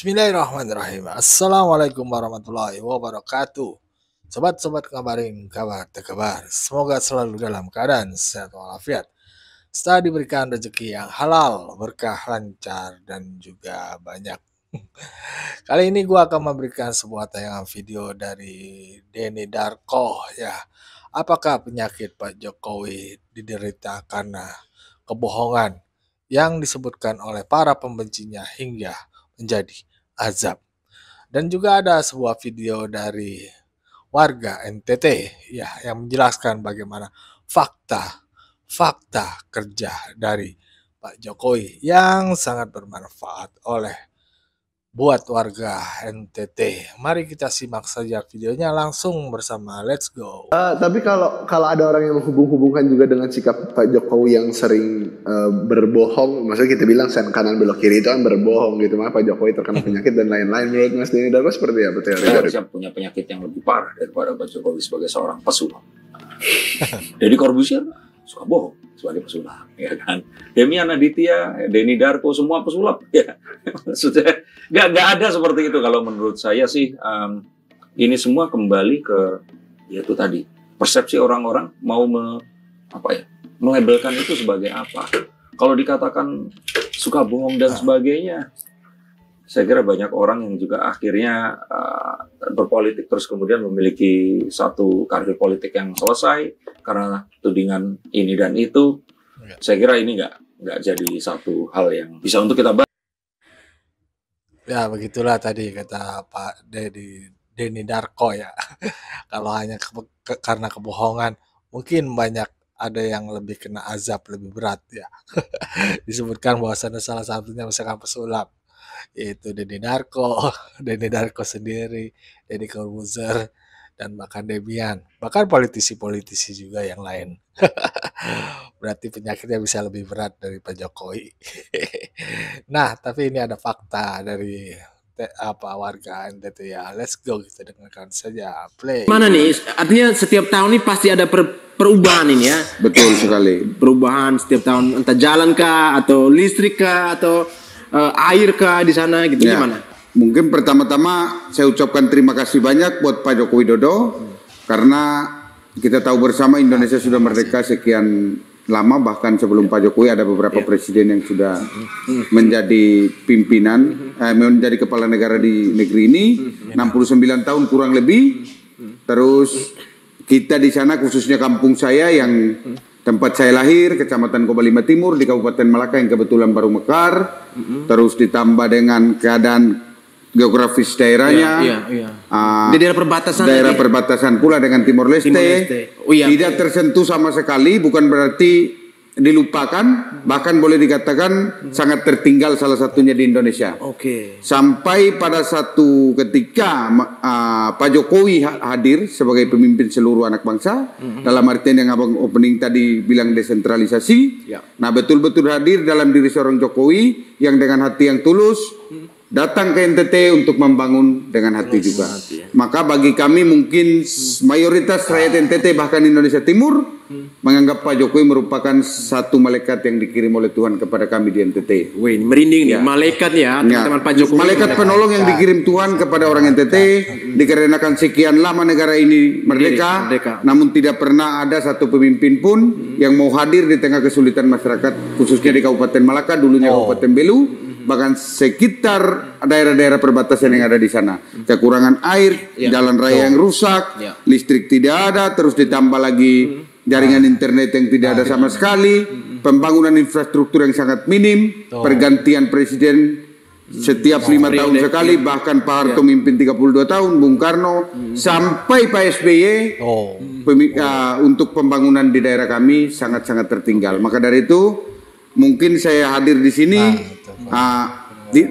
Bismillahirrahmanirrahim. Assalamualaikum warahmatullahi wabarakatuh. Sobat-sobat ngabarin kabar terkabar. Semoga selalu dalam keadaan sehat walafiat. Setelah diberikan rezeki yang halal, berkah, lancar, dan juga banyak. Kali ini gua akan memberikan sebuah tayangan video dari Denny Darko ya. Apakah penyakit Pak Jokowi diderita karena kebohongan yang disebutkan oleh para pembencinya hingga menjadi azab. Dan juga ada sebuah video dari warga NTT ya yang menjelaskan bagaimana fakta kerja dari Pak Jokowi yang sangat bermanfaat buat warga NTT. Mari kita simak saja videonya langsung bersama. Let's go. Tapi kalau ada orang yang menghubung-hubungkan juga dengan sikap Pak Jokowi yang sering berbohong, maksudnya kita bilang sen kanan belok kiri itu kan berbohong gitu, mah Pak Jokowi terkena penyakit dan lain-lain. Menurut Mas Denny Darko seperti apa teori dari? Saya punya penyakit yang lebih parah daripada Pak Jokowi sebagai seorang pesulap. Jadi Corbusier suka bohong sebagai pesulap, ya kan? Demian Aditya, Denny Darko semua pesulap, ya. Maksudnya nggak ada seperti itu. Kalau menurut saya sih ini semua kembali ke yaitu tadi persepsi orang-orang mau melabelkan itu sebagai apa. Kalau dikatakan suka bohong dan sebagainya, saya kira banyak orang yang juga akhirnya berpolitik terus kemudian memiliki satu karir politik yang selesai karena tudingan ini dan itu. Saya kira ini nggak jadi satu hal yang bisa untuk kita bahas. Ya begitulah tadi kata Pak Denny Darko ya. Kalau hanya karena kebohongan, mungkin banyak ada yang lebih kena azab lebih berat ya. Disebutkan bahwasannya salah satunya misalkan pesulap, yaitu Denny Darko sendiri, Deddy Corbuzier, dan bahkan Demian, bahkan politisi-politisi juga yang lain. Berarti penyakitnya bisa lebih berat dari Pak Jokowi. Nah, tapi ini ada fakta dari warga NTT ya. Let's go, kita dengarkan saja. Play. Mana nih? Artinya setiap tahun ini pasti ada perubahan ini ya. Betul sekali. Perubahan setiap tahun, entah jalan kah atau listrik kah atau air kah di sana gitu ya. Gimana? Mungkin pertama-tama saya ucapkan terima kasih banyak buat Pak Joko Widodo karena kita tahu bersama Indonesia sudah merdeka sekian lama, bahkan sebelum Pak Jokowi ada beberapa presiden yang sudah menjadi pimpinan, menjadi kepala negara di negeri ini, 69 tahun kurang lebih. Terus kita di sana khususnya kampung saya yang tempat saya lahir, Kecamatan Kobalima Timur di Kabupaten Malaka yang kebetulan baru mekar, terus ditambah dengan keadaan geografis daerahnya, di daerah perbatasan, perbatasan pula dengan Timor Leste, tidak tersentuh sama sekali, bukan berarti dilupakan, bahkan boleh dikatakan sangat tertinggal salah satunya di Indonesia. Sampai pada satu ketika Pak Jokowi hadir sebagai pemimpin seluruh anak bangsa, dalam artian yang abang opening tadi bilang desentralisasi. Nah betul-betul hadir dalam diri seorang Jokowi yang dengan hati yang tulus datang ke NTT untuk membangun dengan hati juga. Maka bagi kami mungkin mayoritas rakyat NTT bahkan Indonesia Timur menganggap Pak Jokowi merupakan satu malaikat yang dikirim oleh Tuhan kepada kami di NTT. Wih, merinding nih, malaikat ya, teman-teman Pak Jokowi. Malaikat penolong yang dikirim Tuhan kepada orang NTT dikarenakan sekian lama negara ini merdeka, namun tidak pernah ada satu pemimpin pun yang mau hadir di tengah kesulitan masyarakat, khususnya di Kabupaten Malaka, dulunya Kabupaten Belu, bahkan sekitar daerah-daerah perbatasan yang ada di sana. Kekurangan air, jalan raya yang rusak, listrik tidak ada, terus ditambah lagi jaringan internet yang tidak ada sama sekali, pembangunan infrastruktur yang sangat minim, pergantian presiden setiap 5 tahun sekali, bahkan Pak Harto mimpin 32 tahun, Bung Karno, sampai Pak SBY, untuk pembangunan di daerah kami sangat-sangat tertinggal. Maka dari itu, mungkin saya hadir di sini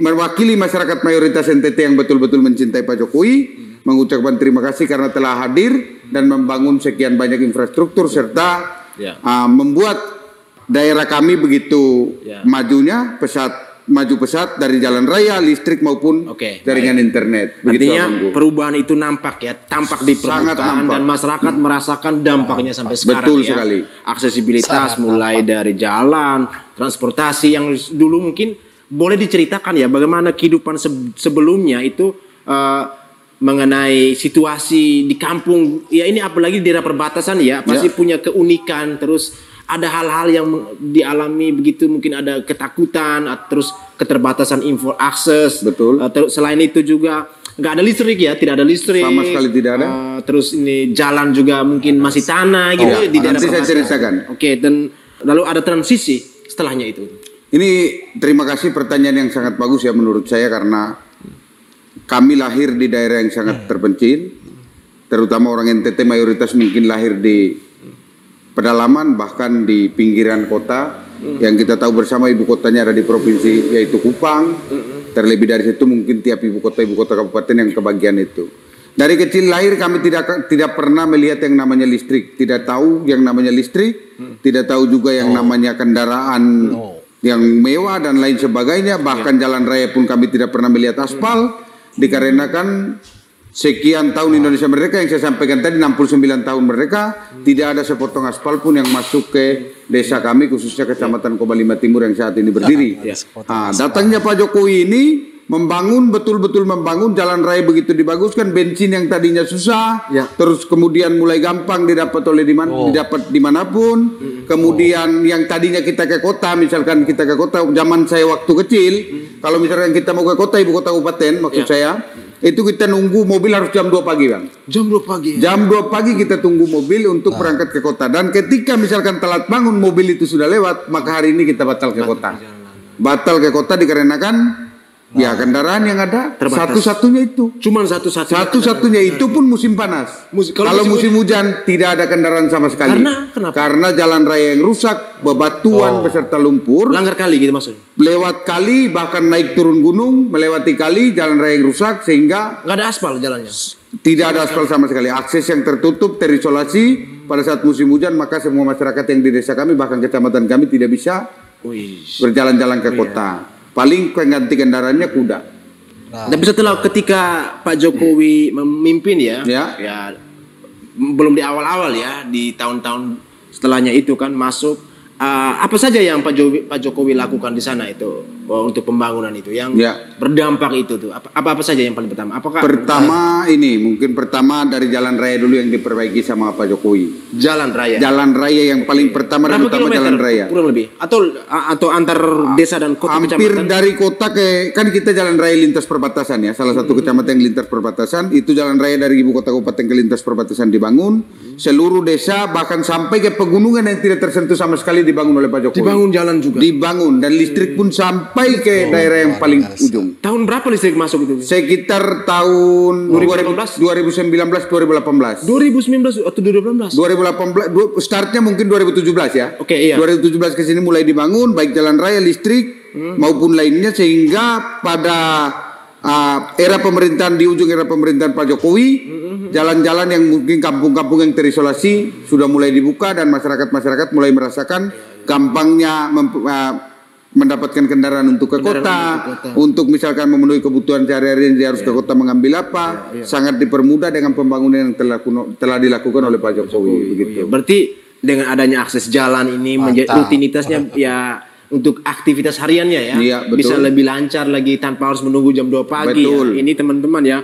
mewakili masyarakat mayoritas NTT yang betul-betul mencintai Pak Jokowi, mengucapkan terima kasih karena telah hadir dan membangun sekian banyak infrastruktur serta membuat daerah kami begitu majunya maju pesat dari jalan raya, listrik maupun jaringan internet. Artinya perubahan itu nampak ya, tampak di permukaan dan masyarakat merasakan dampaknya sampai sekarang. Betul sekali. Aksesibilitas mulai dari jalan, transportasi yang dulu mungkin boleh diceritakan ya bagaimana kehidupan sebelumnya itu mengenai situasi di kampung ya, ini apalagi di daerah perbatasan ya pasti punya keunikan, terus ada hal-hal yang dialami begitu, mungkin ada ketakutan, terus keterbatasan info akses. Betul. Terus selain itu juga nggak ada listrik ya, tidak ada listrik. Sama sekali tidak ada. Terus ini jalan juga mungkin masih tanah gitu di daerah nanti saya ceritakan. Oke, dan lalu ada transisi setelahnya itu. Ini terima kasih pertanyaan yang sangat bagus ya menurut saya, karena kami lahir di daerah yang sangat terpencil, terutama orang NTT mayoritas mungkin lahir di pedalaman bahkan di pinggiran kota. Yang kita tahu bersama ibu kotanya ada di provinsi yaitu Kupang. Terlebih dari situ mungkin tiap ibu kota kabupaten yang kebagian itu. Dari kecil lahir kami tidak pernah melihat yang namanya listrik, tidak tahu yang namanya listrik, tidak tahu juga yang namanya kendaraan yang mewah dan lain sebagainya. Bahkan jalan raya pun kami tidak pernah melihat aspal, dikarenakan sekian tahun Indonesia merdeka yang saya sampaikan tadi, 69 tahun merdeka, tidak ada sepotong aspal pun yang masuk ke desa kami, khususnya Kecamatan Kobalima Timur yang saat ini berdiri. Datangnya Pak Jokowi ini membangun, betul-betul membangun jalan raya begitu dibaguskan, bensin yang tadinya susah, terus kemudian mulai gampang didapat oleh didapat dimanapun. Kemudian yang tadinya kita ke kota, misalkan kita ke kota, zaman saya waktu kecil, kalau misalkan kita mau ke kota, ibu kota kabupaten maksud saya, itu kita nunggu mobil harus jam 2 pagi Bang. Jam 2 pagi. Jam 2 pagi kita tunggu mobil untuk berangkat ke kota. Dan ketika misalkan telat bangun, mobil itu sudah lewat, maka hari ini kita batal ke kota. Batal ke kota dikarenakan ya kendaraan yang ada satu-satunya itu. Cuman satu-satunya itu pun musim panas. Kalau musim hujan tidak ada kendaraan sama sekali. Kenapa? Karena jalan raya yang rusak, bebatuan beserta lumpur. Langgar kali gitu maksudnya. Lewat kali, bahkan naik turun gunung, melewati kali, jalan raya yang rusak sehingga nggak ada aspal jalannya. Tidak ada aspal sama sekali. Akses yang tertutup, terisolasi. Pada saat musim hujan maka semua masyarakat yang di desa kami bahkan kecamatan kami tidak bisa berjalan-jalan ke kota. Paling pengganti kendaraannya kuda. Tapi setelah ketika Pak Jokowi memimpin ya, belum di awal-awal ya, di tahun-tahun setelahnya itu kan masuk. Apa saja yang Pak Jokowi lakukan di sana itu untuk pembangunan itu yang berdampak itu tuh? Apa saja yang paling pertama? Pertama ini mungkin pertama dari jalan raya dulu yang diperbaiki sama Pak Jokowi. Jalan raya. Jalan raya yang paling pertama dan utama jalan raya. Kurang lebih atau antar desa dan kota hampir kecamatan? Dari kota ke kan kita jalan raya lintas perbatasan ya. Salah satu kecamatan yang lintas perbatasan itu jalan raya dari ibu kota kabupaten ke lintas perbatasan dibangun. Seluruh desa bahkan sampai ke pegunungan yang tidak tersentuh sama sekali dibangun oleh Pak Jokowi. Dibangun jalan juga. Dibangun dan listrik pun sampai ke daerah yang paling ujung. Tahun berapa listrik masuk itu? Sekitar tahun 2019 2018. 2019 atau 2018? 2018 startnya mungkin 2017 ya. Oke, iya. 2017 ke sini mulai dibangun baik jalan raya, listrik maupun lainnya sehingga pada era pemerintahan di ujung era pemerintahan Pak Jokowi jalan-jalan yang mungkin kampung-kampung yang terisolasi sudah mulai dibuka dan masyarakat mulai merasakan gampangnya mendapatkan kendaraan untuk ke kota, untuk misalkan memenuhi kebutuhan sehari-hari yang harus ke kota mengambil apa, sangat dipermudah dengan pembangunan yang telah dilakukan oleh Pak Jokowi. Begitu. Berarti dengan adanya akses jalan ini menjadi rutinitasnya ya untuk aktivitas hariannya ya, bisa lebih lancar lagi tanpa harus menunggu jam 2 pagi. Ya. Ini teman-teman ya,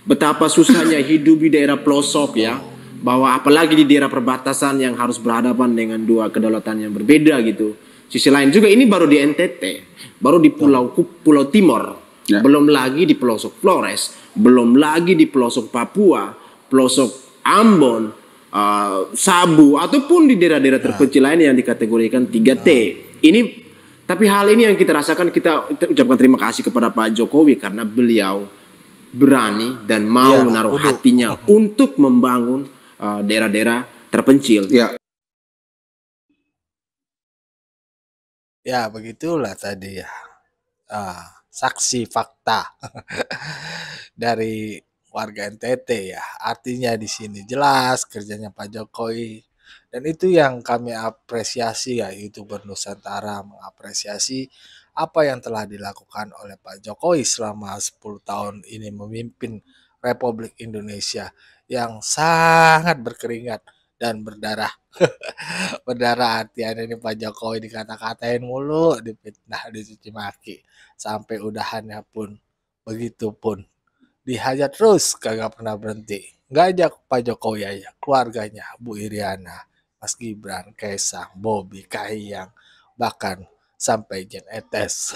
betapa susahnya hidup di daerah pelosok ya, bahwa apalagi di daerah perbatasan yang harus berhadapan dengan dua kedaulatan yang berbeda gitu. Sisi lain juga ini baru di NTT, baru di Pulau Timor, belum lagi di pelosok Flores, belum lagi di pelosok Papua, pelosok Ambon, Sabu, ataupun di daerah-daerah terpencil lain yang dikategorikan 3T. Tapi hal ini yang kita rasakan, kita ucapkan terima kasih kepada Pak Jokowi karena beliau berani dan mau menaruh hatinya untuk membangun daerah-daerah terpencil. Ya begitulah tadi ya, saksi fakta dari warga NTT ya. Artinya di sini jelas kerjanya Pak Jokowi. Dan itu yang kami apresiasi ya, YouTuber Nusantara mengapresiasi apa yang telah dilakukan oleh Pak Jokowi selama 10 tahun ini memimpin Republik Indonesia yang sangat berkeringat dan berdarah. Berdarah hatian ini Pak Jokowi dikata-katain mulu, difitnah, dicuci maki. Sampai udahannya pun begitu pun dihajar terus kagak pernah berhenti. Ngajak Pak Jokowi aja, keluarganya, Bu Iriana, Mas Gibran, Kaisang, Bobi, Kahiyang, bahkan sampai Jen Etes.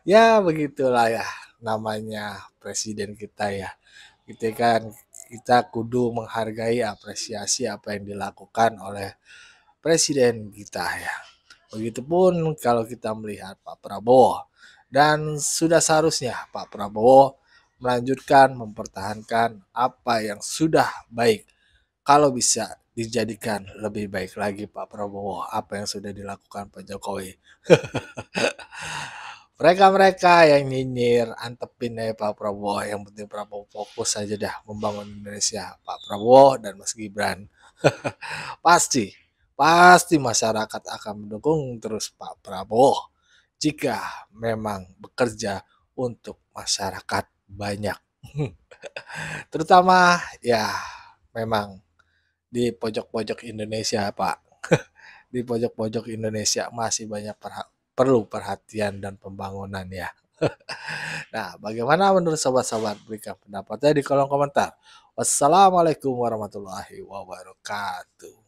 Ya begitulah ya namanya presiden kita ya. Kita kudu menghargai apresiasi apa yang dilakukan oleh presiden kita ya. Begitupun kalau kita melihat Pak Prabowo. Dan sudah seharusnya Pak Prabowo melanjutkan mempertahankan apa yang sudah baik. Kalau bisa dijadikan lebih baik lagi Pak Prabowo apa yang sudah dilakukan Pak Jokowi. Mereka-mereka yang nyinyir, antepin ya Pak Prabowo. Yang penting Prabowo fokus saja dah membangun Indonesia. Pak Prabowo dan Mas Gibran. Pasti masyarakat akan mendukung terus Pak Prabowo. Jika memang bekerja untuk masyarakat banyak. Terutama ya memang di pojok-pojok Indonesia Pak. Di pojok-pojok Indonesia masih banyak perlu perhatian dan pembangunan ya. Nah, bagaimana menurut sobat-sobat? Berikan pendapatnya di kolom komentar. Wassalamualaikum warahmatullahi wabarakatuh.